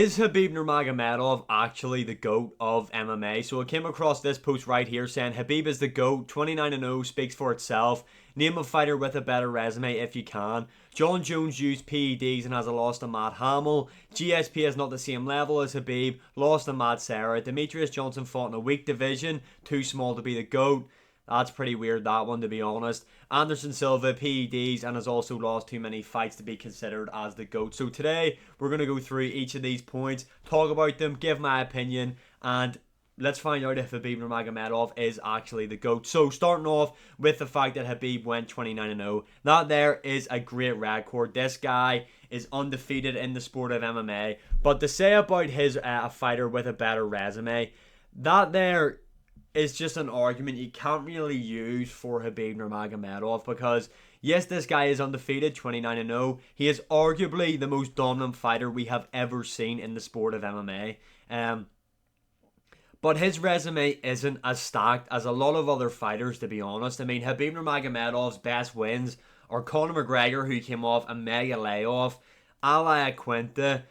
Is Khabib Nurmagomedov actually the GOAT of MMA? So I came across this post right here saying Khabib is the GOAT, 29-0, speaks for itself. Name a fighter with a better resume if you can. Jon Jones used PEDs and has a loss to Matt Hamill. GSP is not the same level as Khabib, lost to Matt Serra. Demetrious Johnson fought in a weak division, too small to be the GOAT. That's pretty weird, that one, to be honest. Anderson Silva, PEDs, and has also lost too many fights to be considered as the GOAT. So today, we're going to go through each of these points, talk about them, give my opinion, and let's find out if Khabib Nurmagomedov is actually the GOAT. So starting off with the fact that Khabib went 29-0. That there is a great record. This guy is undefeated in the sport of MMA. But to say about his a fighter with a better resume, that there is just an argument you can't really use for Khabib Nurmagomedov because yes, this guy is undefeated, 29-0. He is arguably the most dominant fighter we have ever seen in the sport of MMA. But his resume isn't as stacked as a lot of other fighters, to be honest. I mean, Khabib Nurmagomedov's best wins are Conor McGregor, who came off a mega layoff, Ali Aquinta,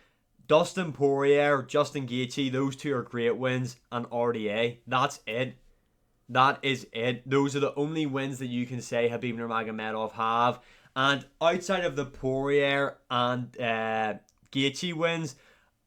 Dustin Poirier, Justin Gaethje, those two are great wins, and RDA. That's it. That is it. Those are the only wins that you can say Khabib Nurmagomedov have. And outside of the Poirier and Gaethje wins,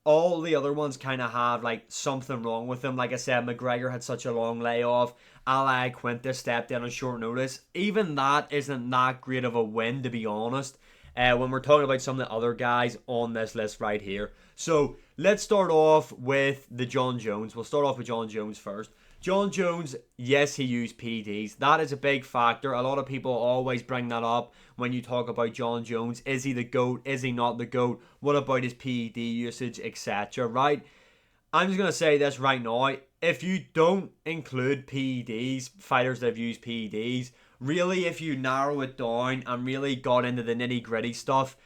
all the other ones kind of have like something wrong with them. Like I said, McGregor had such a long layoff. Ali Aquinta stepped in on short notice. Even that isn't that great of a win, to be honest. When we're talking about some of the other guys on this list right here. So let's start off with the Jon Jones. We'll start off with Jon Jones first. Jon Jones, yes, he used PEDs. That is a big factor. A lot of people always bring that up when you talk about Jon Jones. Is he the GOAT? Is he not the GOAT? What about his PED usage, etc., right? I'm just going to say this right now. If you don't include PEDs, fighters that have used PEDs, really, if you narrow it down and really got into the nitty gritty stuff,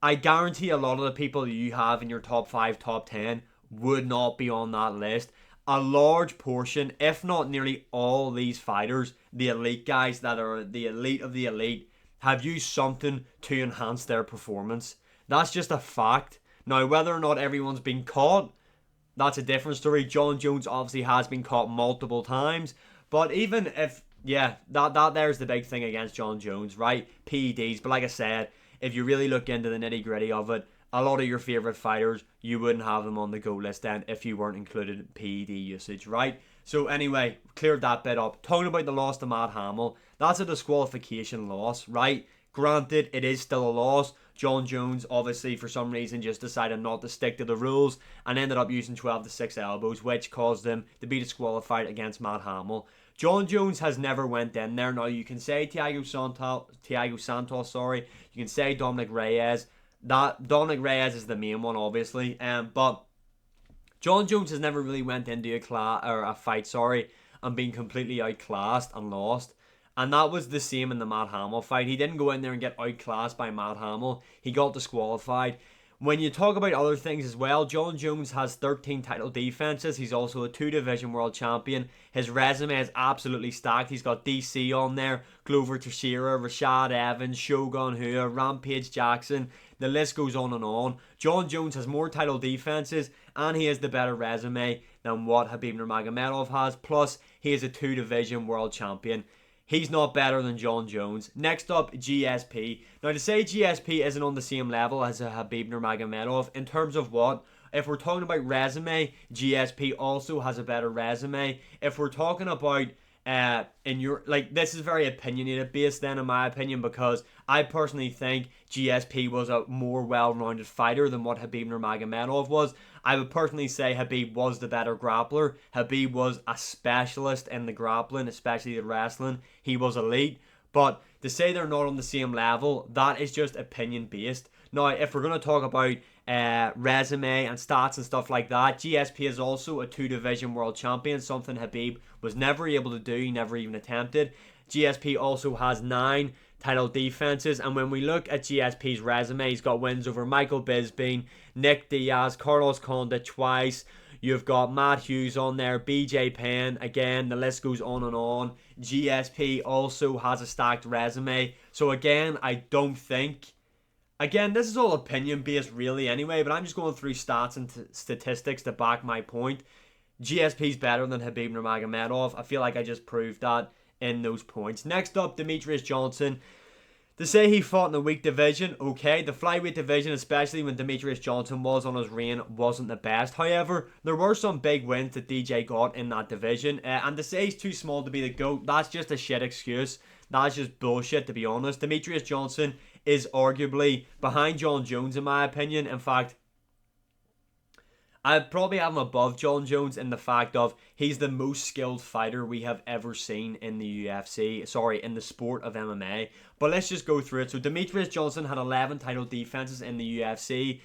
I guarantee a lot of the people that you have in your top 5, top 10 would not be on that list. A large portion, if not nearly all these fighters, the elite guys that are the elite of the elite, have used something to enhance their performance. That's just a fact. Now, whether or not everyone's been caught, that's a different story. Jon Jones obviously has been caught multiple times. But even if, yeah, that there's the big thing against Jon Jones, right? PEDs. But like I said, if you really look into the nitty gritty of it, a lot of your favourite fighters, you wouldn't have them on the GOAT list then if you weren't included in PED usage, right? So anyway, cleared that bit up. Talking about the loss to Matt Hamill, that's a disqualification loss, right? Granted, it is still a loss. Jon Jones, obviously, for some reason, just decided not to stick to the rules and ended up using 12 to 6 elbows, which caused him to be disqualified against Matt Hamill. Jon Jones has never went in there. Now, you can say Thiago Santos, you can say Dominic Reyes. That Dominic Reyes is the main one, obviously. But Jon Jones has never really went into a fight, and been completely outclassed and lost. And that was the same in the Matt Hamill fight. He didn't go in there and get outclassed by Matt Hamill. He got disqualified. When you talk about other things as well, Jon Jones has 13 title defenses. He's also a 2-division world champion. His resume is absolutely stacked. He's got DC on there, Glover Teixeira, Rashad Evans, Shogun Rua, Rampage Jackson. The list goes on and on. Jon Jones has more title defenses and he has the better resume than what Khabib Nurmagomedov has. Plus, he is a 2-division world champion. He's not better than Jon Jones. Next up, GSP. Now, to say GSP isn't on the same level as a Khabib Nurmagomedov, in terms of what? If we're talking about resume, GSP also has a better resume. If we're talking about this is very opinionated based then, in my opinion, because I personally think GSP was a more well-rounded fighter than what Khabib Nurmagomedov was. I would personally say Khabib was the better grappler. Khabib was a specialist in the grappling, especially the wrestling. He was elite. But to say they're not on the same level, that is just opinion based. Now, if we're going to talk about resume and stats and stuff like that, GSP is also a 2-division world champion, something Khabib was never able to do, never even attempted. GSP also has 9 title defenses, and when we look at GSP's resume, he's got wins over Michael Bisping, Nick Diaz, Carlos Condit twice. You've got Matt Hughes on there, BJ Penn, again, the list goes on and on. GSP also has a stacked resume. So again, I don't think Again, this is all opinion based really anyway, but I'm just going through stats and statistics to back my point. GSP's better than Khabib Nurmagomedov. I feel like I just proved that in those points. Next up, Demetrious Johnson. To say he fought in a weak division, okay. The flyweight division, especially when Demetrious Johnson was on his reign, wasn't the best. However, there were some big wins that DJ got in that division. And to say he's too small to be the GOAT, that's just a shit excuse. That's just bullshit, to be honest. Demetrious Johnson is arguably behind Jon Jones, in my opinion. In fact, I'd probably have him above Jon Jones in the fact of he's the most skilled fighter we have ever seen in the UFC. Sorry, in the sport of MMA. But let's just go through it. So Demetrious Johnson had 11 title defenses in the UFC.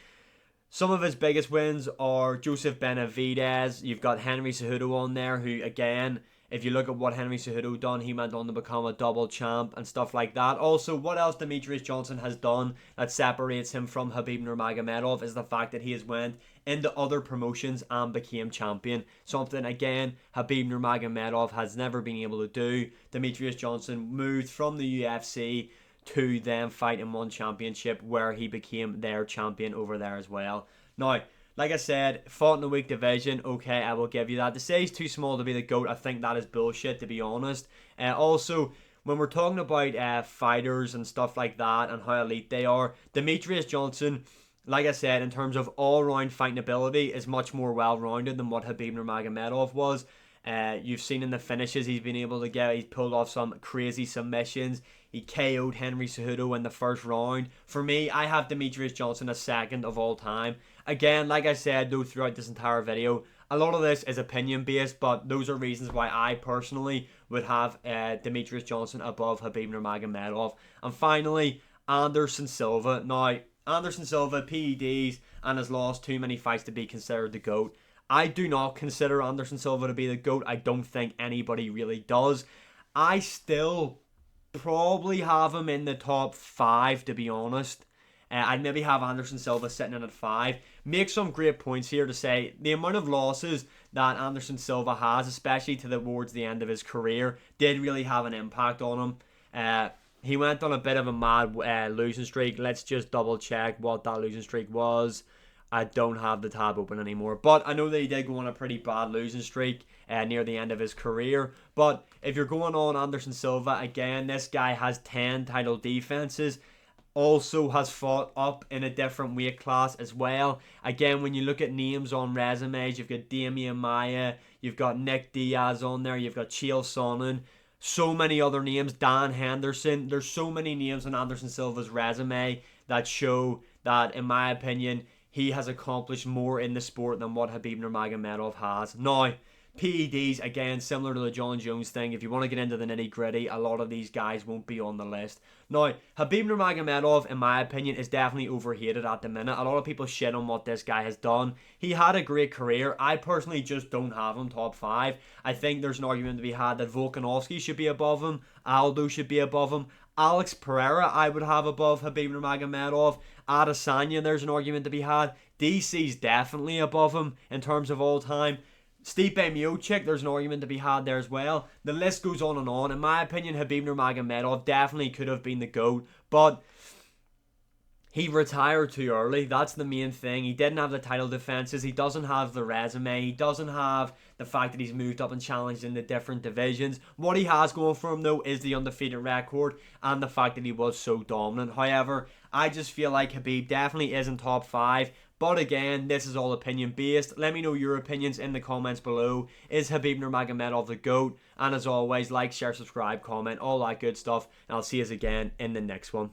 Some of his biggest wins are Joseph Benavidez. You've got Henry Cejudo on there, who, again, if you look at what Henry Cejudo done, he went on to become a double champ and stuff like that. Also, what else Demetrious Johnson has done that separates him from Khabib Nurmagomedov is the fact that he has went into other promotions and became champion. Something, again, Khabib Nurmagomedov has never been able to do. Demetrious Johnson moved from the UFC to then fight in one championship where he became their champion over there as well. Now, like I said, fought in a weak division. Okay, I will give you that. To say he's too small to be the GOAT, I think that is bullshit, to be honest. Also, when we're talking about fighters and stuff like that and how elite they are, Demetrious Johnson, like I said, in terms of all-round fighting ability, is much more well-rounded than what Khabib Nurmagomedov was. You've seen in the finishes he's been able to get. He's pulled off some crazy submissions. He KO'd Henry Cejudo in the first round. For me, I have Demetrious Johnson as second of all time. Again, like I said, though, throughout this entire video, a lot of this is opinion-based, but those are reasons why I personally would have Demetrious Johnson above Khabib Nurmagomedov. And finally, Anderson Silva. Now, Anderson Silva, PEDs, and has lost too many fights to be considered the GOAT. I do not consider Anderson Silva to be the GOAT. I don't think anybody really does. I still probably have him in the top 5, to be honest. I'd maybe have Anderson Silva sitting in at 5. Make some great points here to say the amount of losses that Anderson Silva has, especially towards the end of his career, did really have an impact on him. He went on a bit of a mad losing streak. Let's just double check what that losing streak was. I don't have the tab open anymore, but I know that he did go on a pretty bad losing streak near the end of his career. But if you're going on Anderson Silva, again, this guy has 10 title defenses, also has fought up in a different weight class as well. Again, when you look at names on resumes, you've got Damian Maia, you've got Nick Diaz on there, you've got Chael Sonnen, so many other names, Dan Henderson. There's so many names on Anderson Silva's resume that show that, in my opinion, he has accomplished more in the sport than what Khabib Nurmagomedov has. Now, PEDs, again, similar to the Jon Jones thing. If you want to get into the nitty-gritty, a lot of these guys won't be on the list. Now, Khabib Nurmagomedov, in my opinion, is definitely overhated at the minute. A lot of people shit on what this guy has done. He had a great career. I personally just don't have him top 5. I think there's an argument to be had that Volkanovski should be above him. Aldo should be above him. Alex Pereira, I would have above Khabib Nurmagomedov. Adesanya, there's an argument to be had. DC's definitely above him in terms of all time. Stipe Miocic, there's an argument to be had there as well. The list goes on and on. In my opinion, Khabib Nurmagomedov definitely could have been the GOAT, but he retired too early. That's the main thing. He didn't have the title defenses. He doesn't have the resume. He doesn't have the fact that he's moved up and challenged in the different divisions. What he has going for him, though, is the undefeated record and the fact that he was so dominant. However, I just feel like Khabib definitely isn't top 5. But again, this is all opinion based. Let me know your opinions in the comments below. Is Khabib Nurmagomedov the GOAT? And as always, like, share, subscribe, comment, all that good stuff. And I'll see you again in the next one.